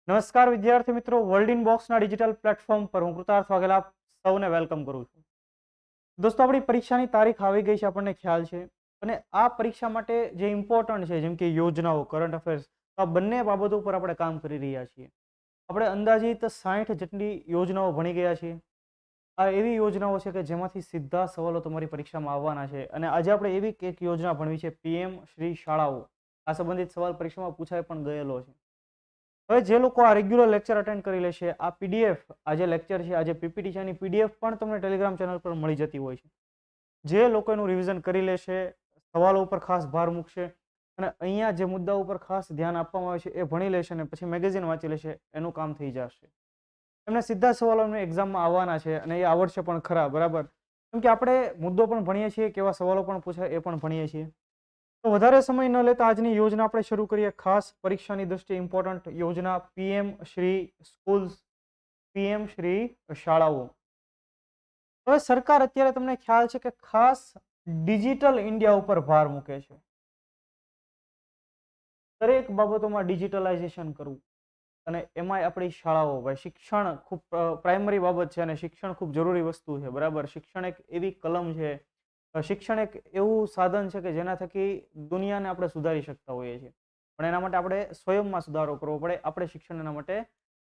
નમસ્કાર વિદ્યાર્થી મિત્રો, વર્લ્ડ ઇન બોક્સના ડિજિટલ પ્લેટફોર્મ પર હું કૃતાર્થ વાઘેલા આપ સૌને વેલકમ કરું છું. દોસ્તો, આપણી પરીક્ષાની તારીખ આવી ગઈ છે, આપણને ખ્યાલ છે. અને આ પરીક્ષા માટે જે ઇમ્પોર્ટન્ટ છે, જેમ કે યોજનાઓ, કરંટ અફેર્સ, આ બંને બાબતો પર આપણે કામ કરી રહ્યા છીએ. આપણે અંદાજિત 60 જેટલી યોજનાઓ ભણી ગયા છીએ. આ એવી યોજનાઓ છે કે જેમાંથી સીધા સવાલો તમારી પરીક્ષામાં આવવાના છે. અને આજે આપણે એવી એક યોજના ભણવી છે, પીએમ શ્રી શાળાઓ. આ સંબંધિત સવાલ પરીક્ષામાં પૂછાઈ પણ ગયેલો છે. હવે જે લોકો આ રેગ્યુલર લેક્ચર અટેન્ડ કરી લેશે, આ પીડીએફ, આ જે લેક્ચર છે, આ જે પીપીટી છે, એની પીડીએફ પણ તમને ટેલિગ્રામ ચેનલ પર મળી જતી હોય છે. જે લોકો એનું રિવિઝન કરી લેશે, સવાલો ઉપર ખાસ ભાર મૂકશે અને અહીંયા જે મુદ્દા ઉપર ખાસ ધ્યાન આપવામાં આવે છે એ ભણી લેશે અને પછી મેગેઝિન વાંચી લેશે, એનું કામ થઈ જશે. એમને સીધા સવાલો એમને એક્ઝામમાં આવવાના છે અને એ આવડશે પણ ખરા, બરાબર. કેમ કે આપણે મુદ્દો પણ ભણીએ છીએ, કેવા સવાલો પણ પૂછાય એ પણ ભણીએ છીએ. તો વધારે સમય ન લેતા આજની યોજના આપણે શરૂ કરીએ. ખાસ પરીક્ષાની દ્રષ્ટિએ ઇમ્પોર્ટન્ટ યોજના, PM Shri schools, PM Shri શાળાઓ. હવે સરકાર અત્યારે તમને ખ્યાલ છે કે ખાસ ડિજિટલ ઇન્ડિયા ઉપર ભાર મૂકે છે. દરેક બાબતોમાં ડિજિટલાઇઝેશન કરવું અને એમાંય આપણી શાળાઓ, ભાઈ, શિક્ષણ ખૂબ પ્રાઇમરી બાબત છે અને શિક્ષણ ખૂબ જરૂરી વસ્તુ છે, બરાબર. શિક્ષણ એક એવી કલમ છે, શિક્ષણ એક એવું સાધન છે કે જેના થકી દુનિયાને આપણે સુધારી શકતા હોઈએ છીએ. પણ એના માટે આપણે સ્વયંમાં સુધારો કરવો પડે, આપણે શિક્ષણ એના માટે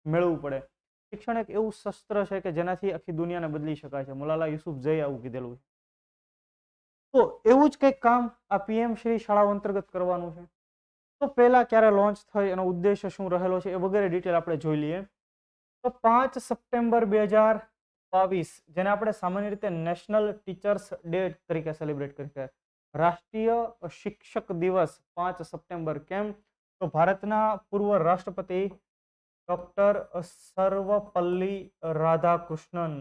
મેળવવું પડે. શિક્ષણ એક એવું શસ્ત્ર છે કે જેનાથી આખી દુનિયાને બદલી શકાય છે. મલાલા યુસુફઝઈએ આવું કીધેલું છે. તો એવું જ કંઈક કામ આ પીએમ શ્રી શાળાઓ અંતર્ગત કરવાનું છે. તો પહેલા ક્યારે લોન્ચ થઈ, એનો ઉદ્દેશ્ય શું રહેલો છે, એ વગેરે ડિટેલ આપણે જોઈ લઈએ. તો 5 સપ્ટેમ્બર 2022, જેને આપણે સામાન્ય રીતે નેશનલ ટીચર્સ ડે તરીકે સેલિબ્રેટ કરીએ, રાષ્ટ્રીય શિક્ષક દિવસ 5 સપ્ટેમ્બર. કેમ? તો ભારતના પૂર્વ રાષ્ટ્રપતિ ડોક્ટર સર્વપલ્લી રાધાકૃષ્ણન,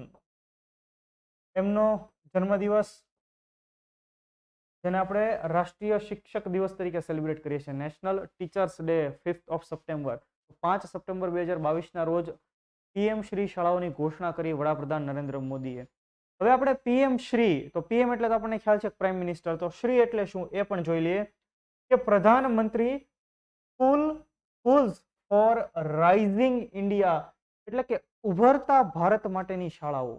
એમનો જન્મદિવસ, જેને આપણે રાષ્ટ્રીય શિક્ષક દિવસ તરીકે સેલિબ્રેટ કરીએ છીએ, national teachers day 5 September. 5 September 2022ના રોજ પીએમ શ્રી શાળાઓની ઘોષણા કરી વડાપ્રધાન નરેન્દ્ર મોદીએ. હવે આપણે પીએમ શ્રી, તો પીએમ એટલે તો આપણને ખ્યાલ છે પ્રાઇમ મિનિસ્ટર, તો શ્રી એટલે શું એ પણ જોઈ લઈએ કે પ્રધાનમંત્રી સ્કૂલ્સ ફોર રાઇઝિંગ ઇન્ડિયા, એટલે કે ઉભરતા ભારત માટેની શાળાઓ.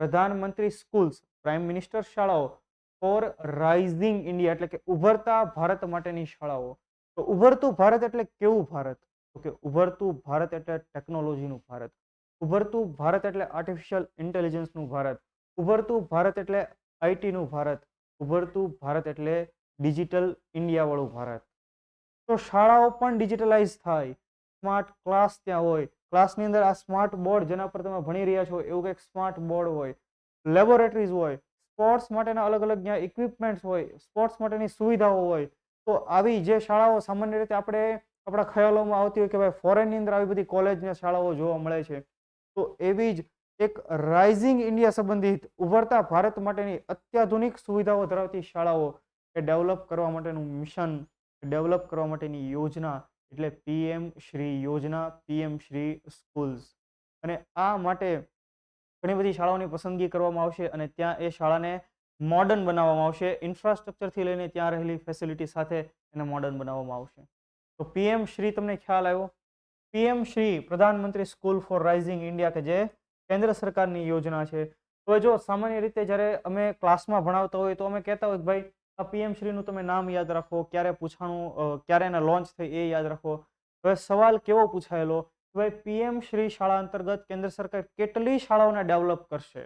પ્રધાનમંત્રી સ્કૂલ્સ, પ્રાઇમ મિનિસ્ટર શાળાઓ, ફોર રાઇઝિંગ ઇન્ડિયા એટલે કે ઉભરતા ભારત માટેની શાળાઓ. તો ઉભરતું ભારત એટલે કેવું ભારત? તો કે ઉભરતું ભારત એટલે ટેકનોલોજીનું ભારત, ઉભરતું ભારત એટલે આર્ટિફિશિયલ ઇન્ટેલિજન્સનું ભારત, ઉભરતું ભારત એટલે આઈટીનું ભારત, ઉભરતું ભારત એટલે ડિજિટલ ઇન્ડિયા વાળું ભારત. તો શાળાઓ પણ ડિજિટલાઇઝ થાય, સ્માર્ટ ક્લાસ ત્યાં હોય, ક્લાસની અંદર આ સ્માર્ટ બોર્ડ જેના પર તમે ભણી રહ્યા છો એવું કંઈક સ્માર્ટ બોર્ડ હોય, લેબોરેટરીઝ હોય, સ્પોર્ટ્સ માટેના અલગ અલગ જ્યાં ઇક્વિપમેન્ટ્સ હોય, સ્પોર્ટ્સ માટેની સુવિધાઓ હોય. તો આવી જે શાળાઓ સામાન્ય રીતે આપણે આપણા ખ્યાલોમાં આવતી હોય કે ભાઈ ફોરેનની અંદર આવી બધી કોલેજ ને શાળાઓ જોવા મળે છે, તો એવી જ એક રાઇઝિંગ ઇન્ડિયા સંબંધિત ઉભરતા ભારત માટેની અત્યાધુનિક સુવિધાઓ ધરાવતી શાળાઓ એ ડેવલપ કરવા માટેનું મિશન, ડેવલપ કરવા માટેની યોજના એટલે પીએમ શ્રી યોજના, પીએમ શ્રી સ્કૂલ્સ. અને આ માટે ઘણી બધી શાળાઓની પસંદગી કરવામાં આવશે અને ત્યાં એ શાળાને મોડર્ન બનાવવામાં આવશે. ઇન્ફ્રાસ્ટ્રક્ચરથી લઈને ત્યાં રહેલી ફેસિલિટી સાથે એને મોડર્ન બનાવવામાં આવશે. તો પીએમ શ્રી તમને ખ્યાલ આવ્યો. પીએમ શ્રી, પ્રધાનમંત્રી સ્કૂલ ફોર રાઇઝિંગ ઇન્ડિયા, કે જે કેન્દ્ર સરકારની યોજના છે. તો જો સામાન્ય રીતે જ્યારે અમે ક્લાસમાં ભણાવતા હોય તો અમે કહેતા હોય કે ભાઈ આ પીએમ શ્રીનું તમે નામ યાદ રાખો, ક્યારે પૂછાણું, ક્યારે એને લોન્ચ થઈ એ યાદ રાખો. હવે સવાલ કેવો પૂછાયેલો, ભાઈ પીએમ શ્રી શાળા અંતર્ગત કેન્દ્ર સરકાર કેટલી શાળાઓને ડેવલપ કરશે?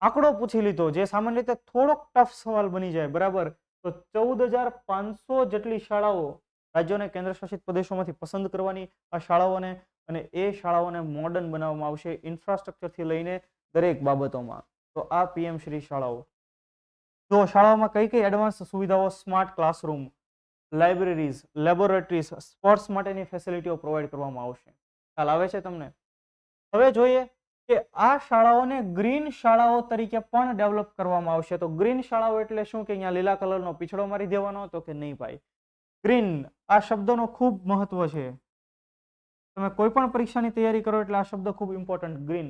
આંકડો પૂછી લીધો, જે સામાન્ય રીતે થોડોક ટફ સવાલ બની જાય, બરાબર. તો 14,500 જેટલી શાળાઓ રાજ્યો અને કેન્દ્ર શાસિત પ્રદેશોમાંથી પસંદ કરવાની આ શાળાઓને, અને એ શાળાઓને મોડર્ન બનાવવામાં આવશે ઇન્ફ્રાસ્ટ્રક્ચરથી લઈને દરેક બાબતોમાં. તો આ પીએમ શ્રી શાળાઓ. તો શાળાઓમાં કઈ કઈ એડવાન્સ સુવિધાઓ, smart classroom, libraries, laboratories, sports માટેની ફેસિલિટીઓ પ્રોવાઈડ કરવામાં આવશે. ખ્યાલ આવે છે તમને? હવે જોઈએ કે આ શાળાઓને ગ્રીન શાળાઓ તરીકે પણ ડેવલપ કરવામાં આવશે. તો ગ્રીન શાળાઓ એટલે શું કે અહીંયા લીલા કલરનો પીછડો મારી દેવાનો? તો કે નહીં ભાઈ. ગ્રીન, આ શબ્દનો ખૂબ મહત્વ છે. તમે કોઈ પણ પરીક્ષાની તૈયારી કરો એટલે આ શબ્દ ખૂબ ઇમ્પોર્ટન્ટ, ગ્રીન.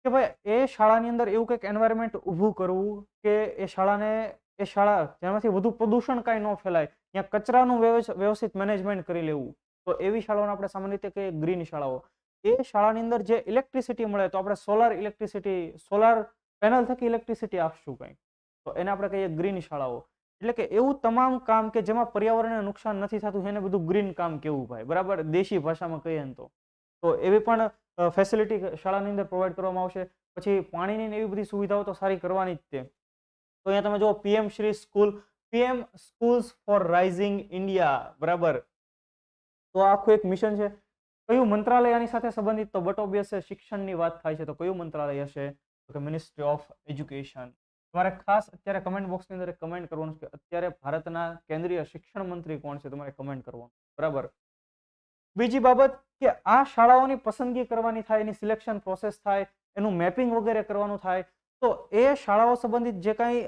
કે ભાઈ એ શાળાની અંદર એવું કંઈક એન્વાયરમેન્ટ ઊભું કરવું કે એ શાળા જેમાંથી વધુ પ્રદૂષણ કાંઈ ન ફેલાય, ત્યાં કચરાનું વ્યવસ્થિત મેનેજમેન્ટ કરી લેવું. તો એવી શાળાઓને આપણે સામાન્ય રીતે કહીએ ગ્રીન શાળાઓ. એ શાળાની અંદર જે ઇલેક્ટ્રિસિટી મળે તો આપણે સોલાર ઇલેક્ટ્રિસિટી, સોલાર પેનલ થકી ઇલેક્ટ્રિસિટી આપશું કંઈક, તો એને આપણે કહીએ ગ્રીન શાળાઓ. એટલે કે એવું તમામ કામ કે જેમાં પર્યાવરણને નુકસાન નથી થતું એને બધું ગ્રીન કામ કેવું ભાઈ, બરાબર, દેશી ભાષામાં કહીએ ને તો એવી પણ ફેસિલિટી શાળાની અંદર પ્રોવાઈડ કરવામાં આવશે. પછી પાણીની ને એવી બધી સુવિધાઓ તો સારી કરવાની જ તે. તો અહીંયા તમે જુઓ PM Shri school, PM schools for rising India, બરાબર. તો આ આખું એક મિશન છે. કયું મંત્રાલય આની સાથે સંબંધિત? તો બટ ઓબ્વિયસ છે, શિક્ષણની વાત થાય છે તો કયું મંત્રાલય હશે? તો કે મિનિસ્ટ્રી ઓફ એજ્યુકેશન. તમારે ખાસ અત્યારે કમેન્ટ બોક્સની અંદર કમેન્ટ કરવાનું છે કે અત્યારે ભારતના કેન્દ્રીય શિક્ષણ મંત્રી કોણ છે, તમારે કમેન્ટ કરવાનું, બરાબર. બીજી બાબત કે આ શાળાઓની પસંદગી કરવાની થાય, એની સિલેક્શન પ્રોસેસ થાય, એનું મેપિંગ વગેરે કરવાનું થાય, તો એ શાળાઓ સંબંધિત જે કાંઈ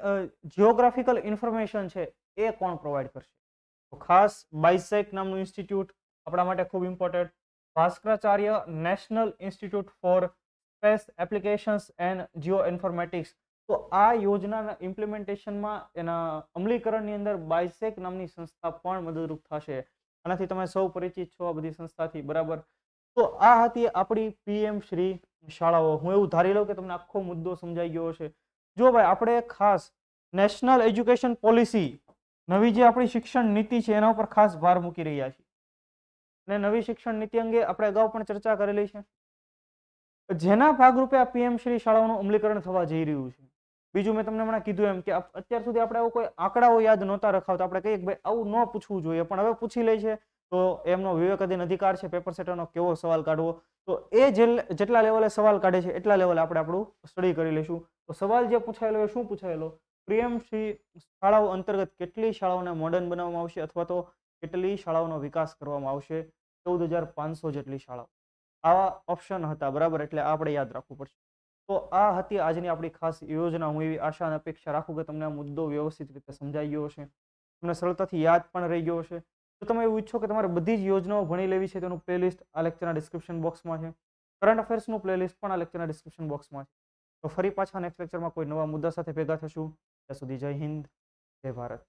જિયોગ્રાફિકલ ઇન્ફોર્મેશન છે એ કોણ પ્રોવાઈડ કરશે? તો ખાસ બાયસેક નામનું ઇન્સ્ટિટ્યૂટ આપણા માટે ખૂબ important. Bhaskaracharya national institute for space applications and geo informatics. તો આ યોજનાના ઇમ્પ્લિમેન્ટેશનમાં, એના અમલીકરણની અંદર બાયસેક નામની સંસ્થા પણ મદદરૂપ થશે. આનાથી તમે સૌ પરિચિત છો આ બધી સંસ્થાથી, બરાબર. તો આ હતી આપણી પીએમ શ્રી શાળાઓ. હું એવું ધારી લઉં કે તમને આખો મુદ્દો સમજાઈ ગયો હશે. જો ભાઈ આપણે ખાસ નેશનલ એજ્યુકેશન પોલિસી, નવી જે આપણી શિક્ષણ નીતિ છે એના ઉપર ખાસ ભાર મૂકી રહ્યા છીએ. અને નવી શિક્ષણ નીતિ અંગે આપણે અગાઉ પણ ચર્ચા કરેલી છે, જેના ભાગરૂપે આ પીએમ શ્રી શાળાઓનું અમલીકરણ થવા જઈ રહ્યું છે. બીજું મેં તમને હમણાં કીધું એમ કે અત્યાર સુધી આપણે આવું કોઈ આંકડાઓ યાદ નહોતા રખાવતા. આપણે કહીએ કે ભાઈ આવું ન પૂછવું જોઈએ, પણ હવે પૂછી લે છે તો એમનો વિવેકાધીન અધિકાર છે પેપર સેટરનો કેવો સવાલ કાઢવો. તો એ જેટલા લેવલે સવાલ કાઢે છે એટલા લેવલે આપણે આપણું સ્ટડી કરી લઈશું. તો સવાલ જે પૂછાયેલો એ શું પૂછાયેલો? પીએમ શ્રી શાળાઓ અંતર્ગત કેટલી શાળાઓને મોડર્ન બનાવવામાં આવશે અથવા તો કેટલી શાળાઓનો વિકાસ કરવામાં આવશે? 14,500 જેટલી શાળાઓ. આવા ઓપ્શન હતા, બરાબર, એટલે આપણે યાદ રાખવું પડશે. તો આ હતી આજની આપણી ખાસ યોજના. હું એવી આશા અને અપેક્ષા રાખું કે તમને આ મુદ્દો વ્યવસ્થિત રીતે સમજાઈ ગયો હશે, તમને સરળતાથી યાદ પણ રહી ગયો હશે. જો તમે એવું ઈચ્છો કે તમારે બધી જ યોજનાઓ ભણી લેવી છે, તેનું પ્લેલિસ્ટ આ લેક્ચરના ડિસ્ક્રિપ્શન બોક્સમાં છે. કરંટ અફેર્સનું પ્લેલિસ્ટ પણ આ લેક્ચરના ડિસ્ક્રિપ્શન બોક્સમાં છે. તો ફરી પાછા નેક્સ્ટ લેક્ચરમાં કોઈ નવા મુદ્દા સાથે ભેગા થશું. ત્યાં સુધી જય હિન્દ, જય ભારત.